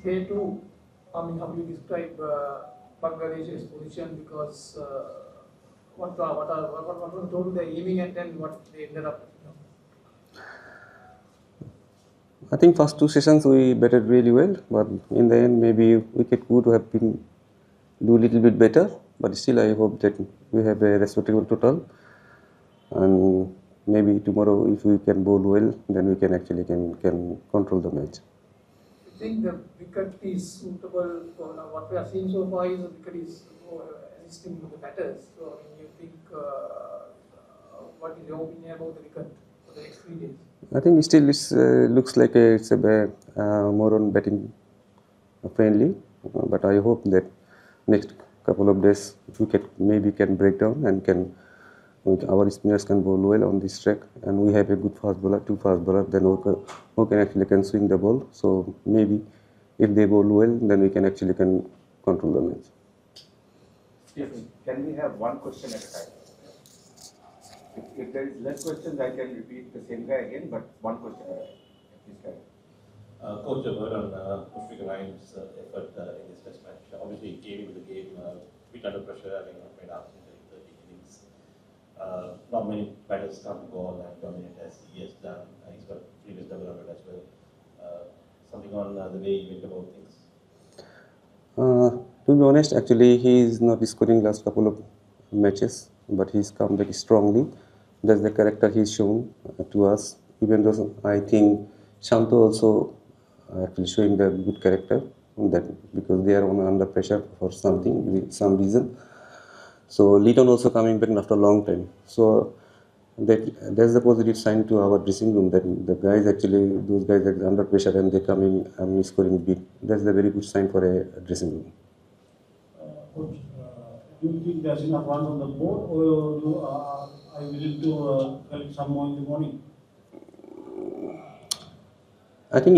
They too, I mean, how do you describe Bangladesh's position? Because what was told they're aiming at and what they ended up. I think first two sessions we batted really well, but in the end maybe wicket could have been do a little bit better. But still, I hope that we have a respectable total, and maybe tomorrow if we can bowl well, then we can actually can control the match. I think the wicket is suitable for what we are seeing so far is the wicket is assisting the batters. So I mean, you think what is your opinion about the wicket for the next 3 days? I think still it looks like it's a more on batting friendly, but I hope that next couple of days wicket maybe can break down and can our spinners can bowl well on this track, and we have a good fast bowler, two fast bowler, then who can actually can swing the ball. So maybe if they bowl well, then we can actually can control the match. Yes, can we have one question at a time? If there is less questions, I can repeat the same guy again, but one question at a time. Please carry. Coach, a word on Mushfiqur Rahim's effort in this test match. Obviously, he came into the game a bit under pressure, having not made up in the 30 innings. Not many batters come to ball and dominate as he has done. He's got previous double hundred as well. Something on the way he went about things. To be honest, actually, he is not scoring last couple of matches, but he's come back strongly. That's the character he's shown to us. Even though I think Shanto also actually showing the good character that because they are under pressure for something, some reason. So Leighton also coming back after a long time. So that's the positive sign to our dressing room that the guys actually those guys are under pressure and they come in scoring big. That's the very good sign for a dressing room. Coach, do you think there's enough runs on the board, or are you willing to collect some more in the morning? I think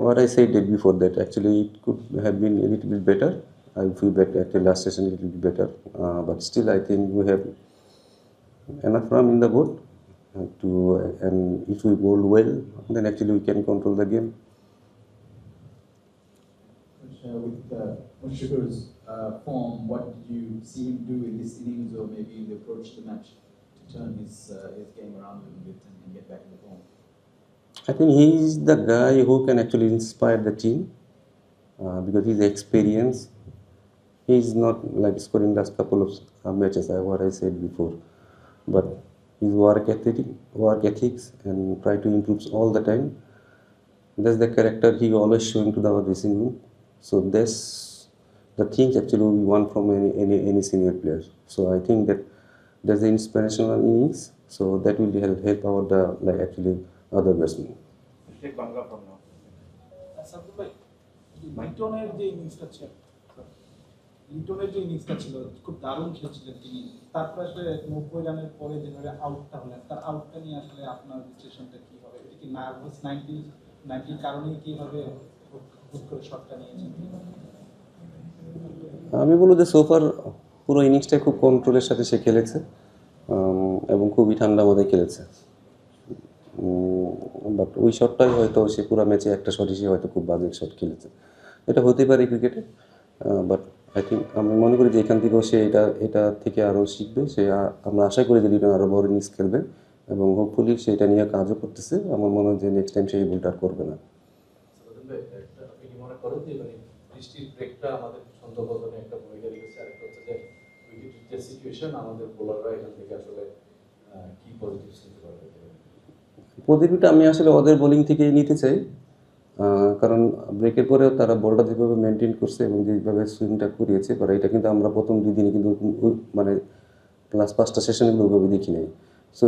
what I said before that actually it could have been a little bit better. I feel that actually last session a little bit better, but still I think we have enough run in the board and if we bowl well, then actually we can control the game. With Mushfiqur's form, what did you see him do in this innings, or maybe the approach to the match to turn his game around a little bit and get back in the form? I think he's the guy who can actually inspire the team because he's experienced. He's not like scoring last couple of matches, what I said before, but his work ethics, and try to improve all the time. That's the character he always showing to our dressing room. So that's the things actually we want from any senior players. So I think that there's the inspirational innings. So that will help our actually other batsmen. Take Bangla from now. লিটনের যে ইনিংসটা ছিল লিটনের যে ইনিংসটা ছিল খুব দারুণ খেলছিলেন তিনি, তারপরে আসলে 90 রানের পরে যেভাবে আউটটা হলেন তার আউটটা নিয়ে আসলে আপনার বিশ্লেষণটা কি হবে? এটা কি নার্ভাস 90 কারণেই কিভাবে হুট করে শটটা নিয়েছেন? আমি বলবো যে সোফার পুরো ইনিংসটাই খুব কন্ট্রোলের সাথে সে খেলেছে এবং খুবই ঠান্ডা মাথায় খেলেছে, বাট ওই শটটাই হয়তো সে পুরো ম্যাচে একটা শটই সে হয়তো খুব বাজে শট খেলেছে। এটা হতেই পারে ক্রিকেটে, বাট আই থিঙ্ক আমি মনে করি যে এখান থেকেও সে এটা থেকে আরও শিখবে। আমরা আশা করি যে লিটন আরও বড় ইনিংস খেলবে এবং হোপফুলি সে এটা নিয়ে কাজও করতেছে। আমার মনে হয় যে নেক্সট টাইম সে এই ভুলটা আর করবে না। আপনি কি মনে করেন যে বৃষ্টির ব্রেকটা আমাদের সন্দেহভাজনে একটা ভূমিকা রেখেছে? আরেকটা হচ্ছে যে উইকেটের যে সিচুয়েশন আমাদের বোলাররা এখান থেকে আসলে কি পজিটিভ নিতে পারবে? পজিটিভটা আমি আসলে ওদের বোলিং থেকেই নিতে চাই, কারণ ব্রেকের পরেও তারা বলটা যেভাবে মেনটেন করছে এবং যেভাবে সুইংটা করিয়েছে, কারণ এটা কিন্তু আমরা প্রথম 2 দিনে কিন্তু মানে লাস্ট 5টা সেশনে কিন্তু ওইভাবে দেখি নাই। সো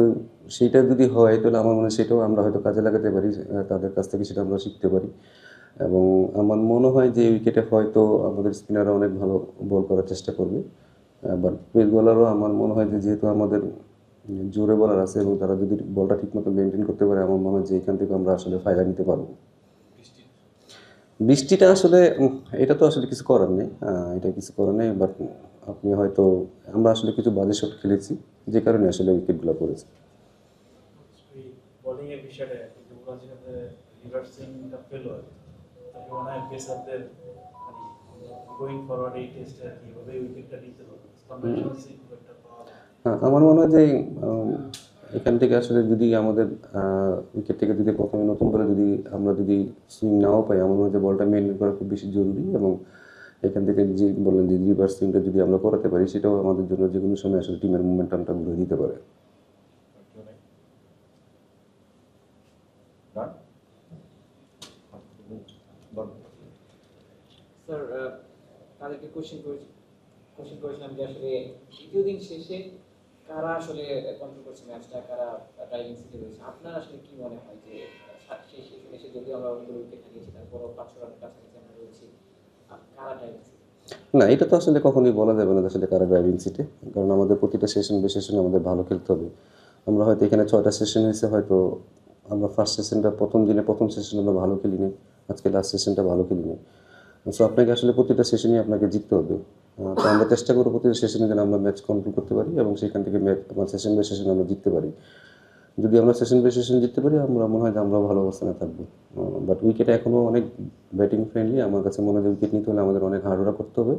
সেইটা যদি হয় তাহলে আমার মনে হয় সেটাও আমরা হয়তো কাজে লাগাতে পারি, তাদের কাছ থেকে সেটা আমরা শিখতে পারি। এবং আমার মনে হয় যে উইকেটে হয়তো আমাদের স্পিনাররা অনেক ভালো বল করার চেষ্টা করবে, বাট পেস বলারও আমার মনে হয় যে যেহেতু আমাদের জোরে বলার আছে এবং তারা যদি বলটা ঠিকমতো মেনটেন করতে পারে, আমার মনে হয় যে এখান থেকে আমরা আসলে ফায়দা নিতে পারবো। বৃষ্টিটা আসলে এটা তো আসলে কিছু করার নেই, এটা কিছু করার নেই, বাট আপনি হয়তো আমরা আসলে কিছু বাজে শট খেলেছি যে কারণে আসলে উইকেটগুলো পড়েছে। বোলিংয়ের বিষয়টা যুবরাজ রিভার্সিংটা ফেল হয়, মনে হয় পেসারদের মানে গোয়িং ফরওয়ার্ড এই টেস্টে আর কি এভাবে উইকেটটা নিতে হবে কনভেনশনাল খুব একটা পাওয়া যায় না। হ্যাঁ, আমার মনে হয় যে এখান থেকে আসলে যদি আমাদের উইকেট থেকে যদি প্রথমে নতুন করে আমরা যদি সুইং নাও পাই, আমার মনে হয় যে বলটা মেনটেন করা খুব বেশি জরুরি, এবং এখান থেকে যে বললেন যে রিভার্স সুইংটা যদি আমরা করাতে পারি, সেটাও আমাদের জন্য যে কোনো সময় আসলে টিমের মোমেন্টামটা ঘুরে দিতে পারে। Done? Done. স্যার তাদেরকে কোশ্চেন করেছিলাম যে আসলে দ্বিতীয় দিন শেষে কারা আসলে কন্ট্রোল করছে ম্যাচটা, কারা ড্রাইভিং সিটে রয়েছে। আপনার আসলে কি মনে হয় যে শেষ এসে যদিও আমরা অনেকগুলো উইকেট হারিয়েছি, তারপরও 500 রানের কাছাকাছি আমরা রয়েছি, কারা ড্রাইভিং সিটে? না, এটা তো আসলে কখনোই বলা যাবে না যে আসলে কারা ড্রাইভিং সিটে, কারণ আমাদের প্রতিটা সেশন বে সেশনে আমাদের ভালো খেলতে হবে। আমরা হয়তো এখানে 6টা সেশন হয়েছে, হয়তো আমরা ফার্স্ট সেশনটা প্রথম সেশন আমরা ভালো খেলিনি, আজকে লাস্ট সেশনটা ভালো খেলিনি। সো আপনাকে আসলে প্রতিটা সেশনই আপনাকে জিততে হবে। তো আমরা চেষ্টা করবো প্রতিটা সেশনে যেন আমরা ম্যাচ কন্ট্রোল করতে পারি এবং সেখান থেকে আমার সেশন বাই সেশন আমরা জিততে পারি। যদি আমরা সেশন বাই সেশন জিততে পারি, আমরা মনে হয় যে আমরা ভালো অবস্থানে থাকবো। বাট উইকেটে এখনও অনেক ব্যাটিং ফ্রেন্ডলি। আমার কাছে মনে হয় যে উইকেট নিতে হলে আমাদের অনেক হার্ডওয়ার্ক করতে হবে।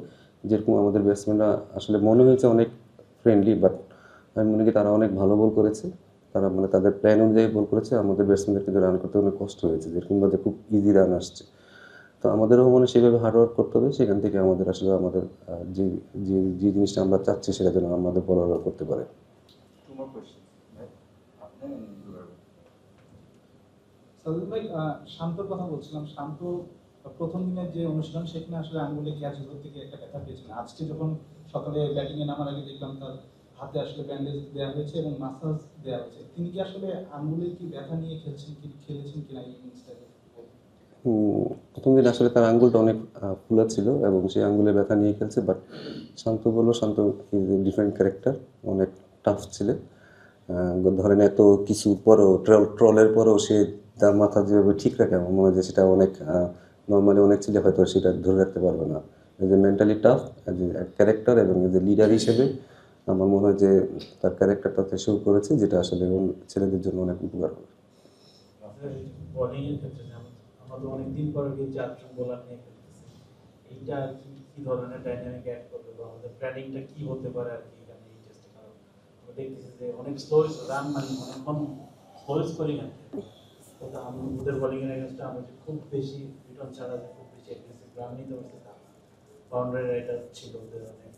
যেরকম আমাদের ব্যাটসম্যানরা আসলে মনে হয়েছে অনেক ফ্রেন্ডলি, বাট আমি মনে করি তারা অনেক ভালো বল করেছে। তারা মানে তাদের প্ল্যান অনুযায়ী বল করেছে। আমাদের ব্যাটসম্যানদের কিন্তু রান করতে অনেক কষ্ট হয়েছে, যেরকমভাবে খুব ইজি রান আসছে। তো আমাদেরও মানে সেইভাবে হার্ডওয়ার্ক করতে হবে, সেখান থেকে আমাদের আসলে আমাদের যে যে যে জিনিসটা আমরা চাচ্ছি সেটা যেন আমাদের বলাররা করতে পারে। Two more questions. Right? Apne and Durar. Sajid ভাই, শান্তর কথা বলছিলাম। শান্ত প্রথম দিনের যে অনুশীলন, সেখানে আসলে আঙ্গুলে ক্যাচ ধরতে গিয়ে একটা ব্যথা পেয়েছিলেন। আজকে যখন সকালে ব্যাটিংয়ে নামার আগে দেখলাম তার হাতে আসলে ব্যান্ডেজ দেওয়া হয়েছে এবং মাসাজ দেওয়া হয়েছে। তিনি কি আসলে আঙ্গুলে কি ব্যথা নিয়ে খেলেছেন কিনা এই ইনিংসটাকে? প্রথম দিন আসলে তার আঙ্গুলটা অনেক ফুলা ছিল এবং সেই আঙ্গুলে ব্যথা নিয়ে খেলছে। But Shanto is a different character, অনেক টাফ ছিল। ধরেন এত কিছু পরেও ট্রলের পরেও সে তার মাথা যেভাবে ঠিক রাখে, আমার মনে হয় যে সেটা অনেক নর্মালি অনেক ছেলে হয়তো সেটা ধরে রাখতে পারবে না। As a mentally tough, as a character এবং এজ এ লিডার হিসেবে আমার মনে হয় যে তার ক্যারেক্টারটাতে শো করেছে, যেটা আসলে ছেলেদের জন্য অনেক উপকার হবে। বোলিং এর ক্ষেত্রে আমরা তো অনেকদিন পরে এই 4 জন বোলার নিয়ে খেলতেছি, এইটা কি ধরনের ডাইনামিক অ্যাড করবে বা আমাদের প্ল্যানিংটা কি হতে পারে আর কি এখানে এই টেস্টে? কারণ আমরা দেখতেছি যে অনেক স্লো রান মানে অনেকক্ষণ স্লো স্কোরিং আর কি। তো ওদের বোলিং এর এগেইনস্টে আমরা যে খুব বেশি রিটার্ন ছাড়া যে খুব বেশি অ্যাগ্রেসিভ রান নিতে পারছে না। বাউন্ডারি রাইডার ছিল ওদের অনেক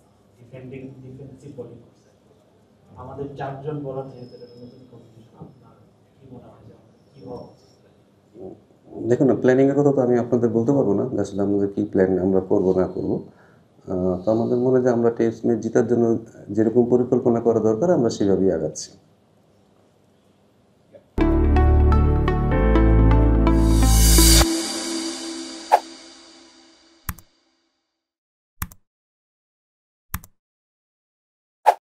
ডিফেন্সিভ বোলিং করছে। আমাদের 4 জন বোলার যেহেতু এটা নতুন কম্পিটিশন, আপনার কি মনে হয় যে কি হওয়া উচিত? দেখুন না, প্ল্যানিংয়ের কথা তো আমি আপনাদের বলতে পারবো না যে আসলে আমাদের কী প্ল্যান আমরা করবো না করবো। তো আমাদের মনে হয় যে আমরা টেস্ট ম্যাচ জেতার জন্য যেরকম পরিকল্পনা করা দরকার আমরা সেভাবেই আগাচ্ছি।